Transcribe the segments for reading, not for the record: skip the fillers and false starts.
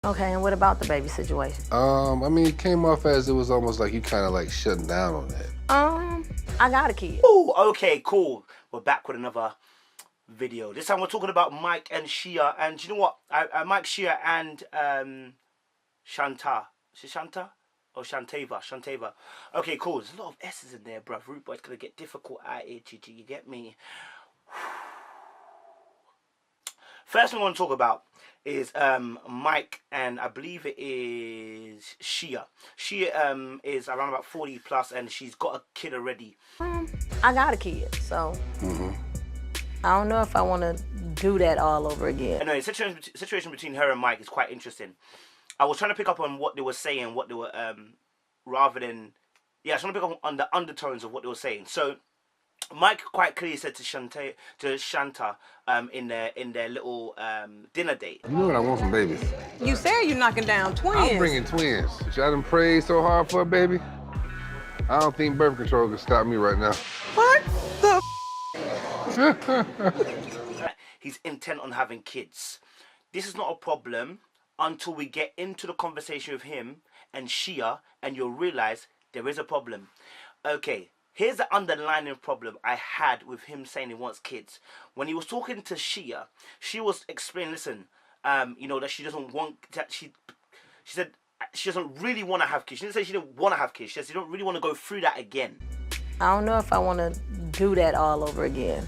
Okay, and what about the baby situation? I mean, it came off as it was almost like you kind of like shutting down on that. I got a kid. Oh, okay, cool. We're back with another video. This time we're talking about Mike and Shea. And you know what? Mike, Shea, and Shanta. Is it Shanta? Or Shantava? Shantava. Okay, cool. There's a lot of S's in there, bruv. Root boy's gonna get difficult at it. You get me? First thing I want to talk about is Mike, and I believe it is Shea. She is around about 40 plus, and she's got a kid already. I got a kid, so I don't know if I want to do that all over again. Anyway, the situation between her and Mike is quite interesting. I was trying to pick up on what they were saying, what they were rather than, yeah, I was trying to pick up on the undertones of what they were saying. So Mike quite clearly said to Shanta in their little dinner date. You know what I want from babies? You said you're knocking down twins. I'm bringing twins. Y'all done prayed so hard for a baby. I don't think birth control can stop me right now. What the? He's intent on having kids. This is not a problem until we get into the conversation with him and Shea, and you'll realize there is a problem. Okay, here's the underlying problem I had with him saying he wants kids. When he was talking to Shea, she was explaining, listen, you know, that she doesn't want, that she said she doesn't really want to have kids. She didn't say she didn't want to have kids. She said she don't really want to go through that again. I don't know if I want to do that all over again.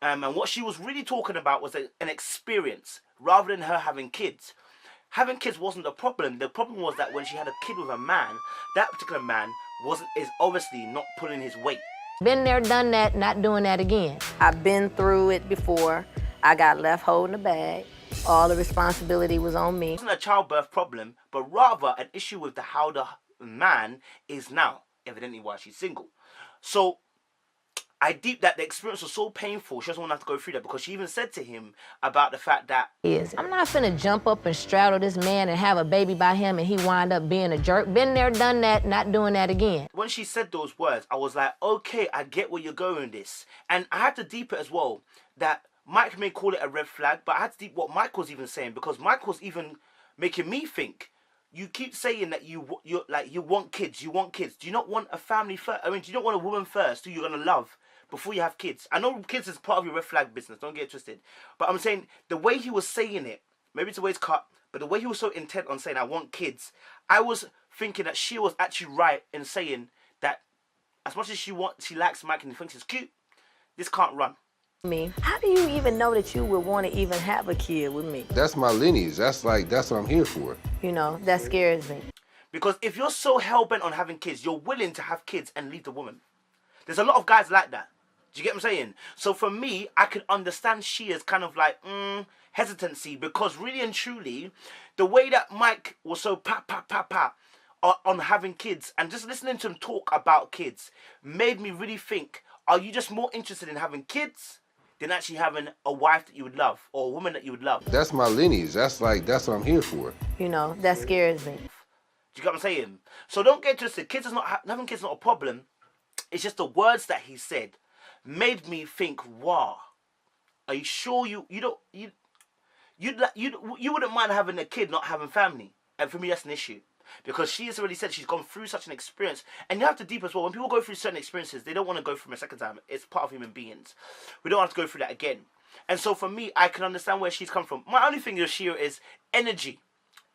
And what she was really talking about was an experience rather than her having kids. Having kids wasn't the problem. The problem was that when she had a kid with a man, that particular man is obviously not pulling his weight. Been there, done that, not doing that again. I've been through it before. I got left holding the bag. All the responsibility was on me. It wasn't a childbirth problem, but rather an issue with how the man is now, evidently why she's single. So I deeped that the experience was so painful, she doesn't want to have to go through that, because she even said to him about the fact that I'm not finna jump up and straddle this man and have a baby by him and he wind up being a jerk. Been there, done that, not doing that again. When she said those words, I was like, okay, I get where you're going with this. And I had to deep it as well, that Mike may call it a red flag, but I had to deep what Mike was even saying, because Mike was even making me think, you keep saying that you want kids, you want kids. Do you not want a family first? I mean, do you not want a woman first who you're going to love before you have kids? I know kids is part of your red flag business, don't get it twisted. But I'm saying, the way he was saying it, maybe it's the way it's cut, but the way he was so intent on saying, I want kids, I was thinking that she was actually right in saying that as much as she likes Mike and thinks he's cute, this can't run. How do you even know that you would want to even have a kid with me? That's my lineage. That's what I'm here for. You know, that scares me. Because if you're so hell-bent on having kids, you're willing to have kids and leave the woman. There's a lot of guys like that. Do you get what I'm saying? So for me, I could understand Shea's kind of like hesitancy, because really and truly, the way that Mike was so on having kids and just listening to him talk about kids made me really think, are you just more interested in having kids than actually having a wife that you would love or a woman that you would love? That's my lineage. That's what I'm here for. You know, that scares me. Do you get what I'm saying? So don't get twisted. Having kids is not a problem. It's just the words that he said made me think, wow, are you sure you wouldn't mind having a kid, not having family? And for me, that's an issue. Because she has already said she's gone through such an experience. And you have to deep as well. When people go through certain experiences, they don't want to go through them a second time. It's part of human beings. We don't have to go through that again. And so for me, I can understand where she's come from. My only thing with Shea is energy.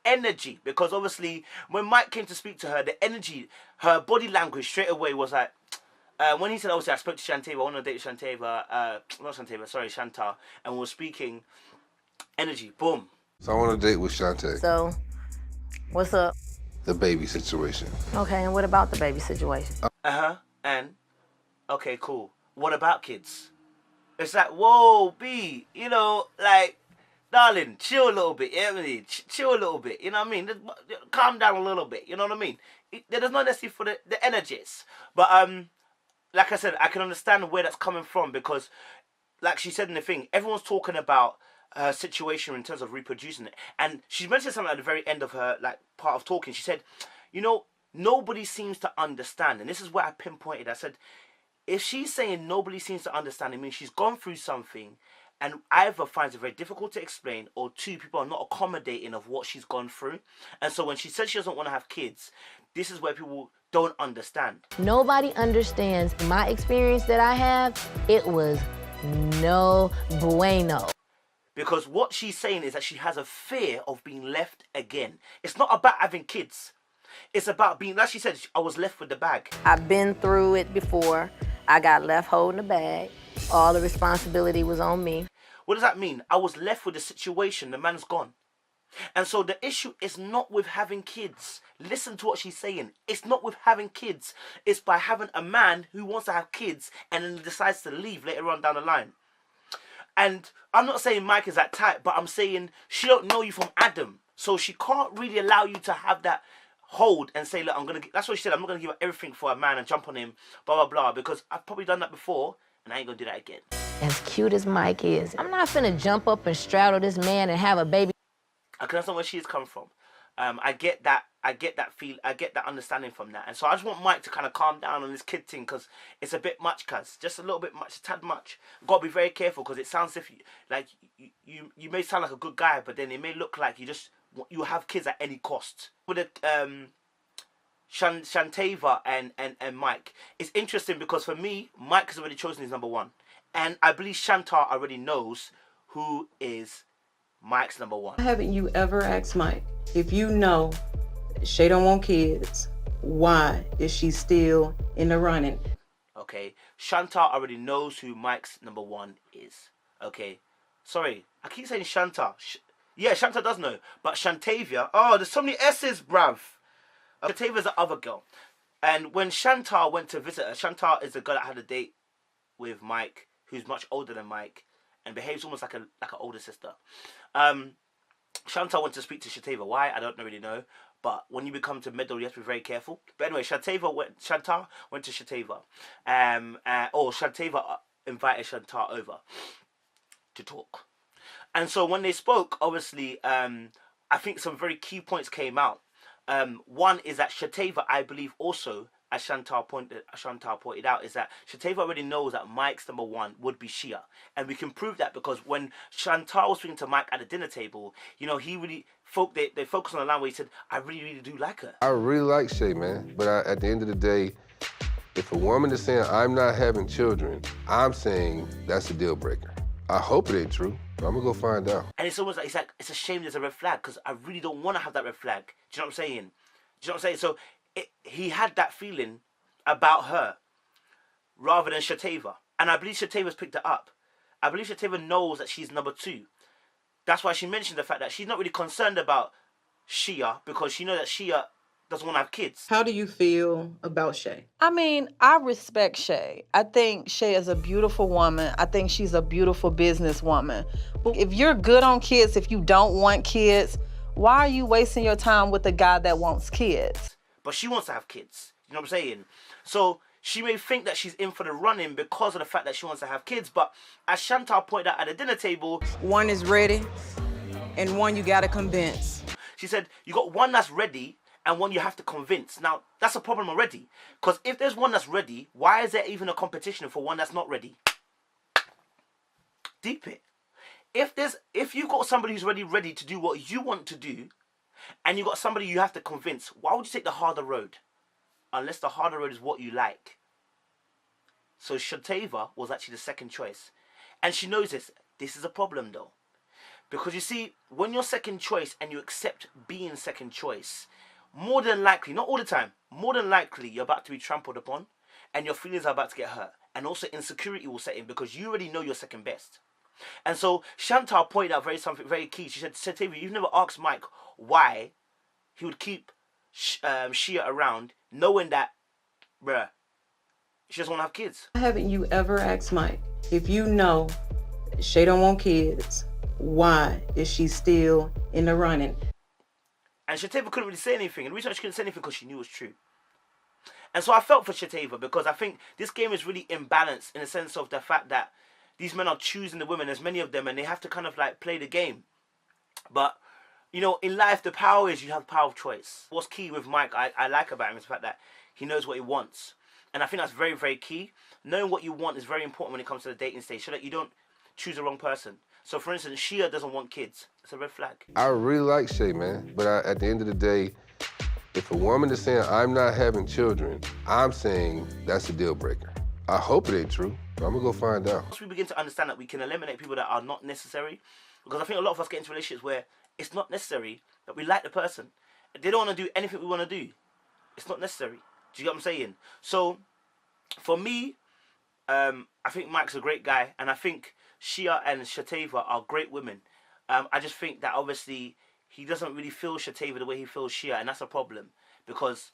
Energy. Because obviously, when Mike came to speak to her, the energy, her body language straight away was like, when he said, obviously, I spoke to Shatava, I want to date Shatava, not Shatava, sorry, Shanta, and we were speaking, energy, boom. So I want to date with Shanta. So, what's up? The baby situation. Okay, and what about the baby situation? And, okay, cool. What about kids? It's like, whoa, B, you know, like, darling, chill a little bit, you know what I mean? Chill a little bit, you know what I mean? Calm down a little bit, you know what I mean? There's no necessity for the energies. But, like I said, I can understand where that's coming from, because, like she said in the thing, everyone's talking about her situation in terms of reproducing it. And she mentioned something at the very end of her part of talking. She said, you know, nobody seems to understand. And this is where I pinpointed. I said, if she's saying nobody seems to understand, it means she's gone through something and either finds it very difficult to explain, or two, people are not accommodating of what she's gone through. And so when she says she doesn't want to have kids, this is where people don't understand. Nobody understands my experience that I have. It was no bueno. Because what she's saying is that she has a fear of being left again. It's not about having kids. It's about being, like she said, I was left with the bag. I've been through it before. I got left holding the bag. All the responsibility was on me. What does that mean? I was left with the situation. The man's gone. And so the issue is not with having kids. Listen to what she's saying. It's not with having kids. It's by having a man who wants to have kids and then decides to leave later on down the line. And I'm not saying Mike is that type, but I'm saying she don't know you from Adam. So she can't really allow you to have that hold and say, look, that's what she said, I'm not going to give up everything for a man and jump on him, blah, blah, blah. Because I've probably done that before, and I ain't going to do that again. As cute as Mike is, I'm not finna jump up and straddle this man and have a baby. I can understand where she's come from. I get that understanding from that. And so I just want Mike to kind of calm down on this kid thing, because it's a bit much, just a little bit much, a tad much. Got to be very careful, because it sounds as if you may sound like a good guy, but then it may look like you have kids at any cost. With Shatava and Mike, it's interesting because for me, Mike has already chosen his number one, and I believe Shanta already knows who is Mike's number one. Haven't you ever asked Mike, if you know Shea don't want kids, why is she still in the running? Okay, Shanta already knows who Mike's number one is. Okay, sorry, I keep saying Shanta. Yeah, Shanta does know, but Shatava, oh, there's so many S's, bruv. Shatava's the other girl. And when Shanta went to visit her, Shanta is the girl that had a date with Mike, who's much older than Mike, and behaves almost like an older sister. Shanta went to speak to Shatava. Why? I don't really know. But when you become to middle, you have to be very careful. But anyway, Shanta went to Shatava. Or Shatava invited Shanta over to talk. And so when they spoke, obviously, I think some very key points came out. One is that Shatava, I believe also, as Shanta pointed out, is that Shatava already knows that Mike's number one would be Shea. And we can prove that because when Shanta was speaking to Mike at the dinner table, he really, they focused on the line where he said, I really, really do like her. I really like Shea, man. But at the end of the day, if a woman is saying, I'm not having children, I'm saying that's a deal breaker. I hope it ain't true, but I'm gonna go find out. And it's almost like, it's a shame there's a red flag, because I really don't want to have that red flag. Do you know what I'm saying? Do you know what I'm saying? So he had that feeling about her rather than Shatava. And I believe Shatava's picked it up. I believe Shatava knows that she's number two. That's why she mentioned the fact that she's not really concerned about Shea, because she knows that Shea doesn't want to have kids. How do you feel about Shea? I mean, I respect Shea. I think Shea is a beautiful woman. I think she's a beautiful businesswoman. But if you're good on kids, if you don't want kids, why are you wasting your time with a guy that wants kids? But she wants to have kids. You know what I'm saying? So she may think that she's in for the running because of the fact that she wants to have kids. But as Shanta pointed out at the dinner table, One is ready, and one you gotta convince. she said, you got one that's ready and one you have to convince. Now, that's a problem already. Because if there's one that's ready, why is there even a competition for one that's not ready? Deep it. If you got somebody who's ready to do what you want to do, and you got somebody you have to convince, why would you take the harder road? Unless the harder road is what you like. So Shatava was actually the second choice. And she knows this. This is a problem though. Because you see, when you're second choice and you accept being second choice, more than likely, not all the time, more than likely you're about to be trampled upon and your feelings are about to get hurt. And also insecurity will set in because you already know you're second best. And so Shanta pointed out something very key. She said, Shatava, you've never asked Mike why he would keep Shea around knowing that, bruh, she doesn't want to have kids. Haven't you ever asked Mike, if you know Shea don't want kids, why is she still in the running? And Shatava couldn't really say anything. And the reason she couldn't say anything because she knew it was true. And so I felt for Shatava because I think this game is really imbalanced in the sense of the fact that these men are choosing the women, there's many of them, and they have to kind of like play the game. But, in life, the power is you have the power of choice. What's key with Mike, I like about him is the fact that he knows what he wants. And I think that's very, very key. Knowing what you want is very important when it comes to the dating stage, so that you don't choose the wrong person. So for instance, Shea doesn't want kids. It's a red flag. I really like Shea, man. But at the end of the day, if a woman is saying, I'm not having children, I'm saying that's a deal breaker. I hope it ain't true, but I'm gonna go find out. Once we begin to understand that we can eliminate people that are not necessary, because I think a lot of us get into relationships where it's not necessary, but we like the person. They don't want to do anything we want to do. It's not necessary. Do you get what I'm saying? So, for me, I think Mike's a great guy, and I think Shea and Shatava are great women. I just think that obviously he doesn't really feel Shatava the way he feels Shea, and that's a problem, because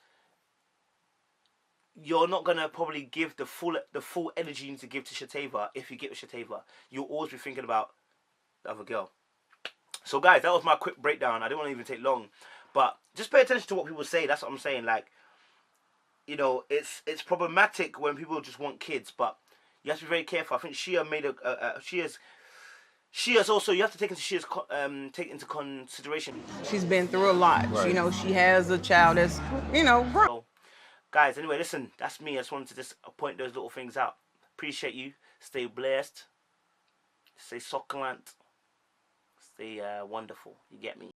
you're not gonna probably give the full energy you need to give to Shatava if you get with Shatava. You'll always be thinking about the other girl. So guys, that was my quick breakdown. I didn't want to even take long, but just pay attention to what people say. That's what I'm saying. Like, you know, it's problematic when people just want kids, but you have to be very careful. I think Shea made Shea's also, you have to take into consideration. She's been through a lot. Right. You know, she has a child that's, you know, grown. So, guys, anyway, listen, that's me. I just wanted to just point those little things out. Appreciate you. Stay blessed. Stay succulent. Stay wonderful. You get me?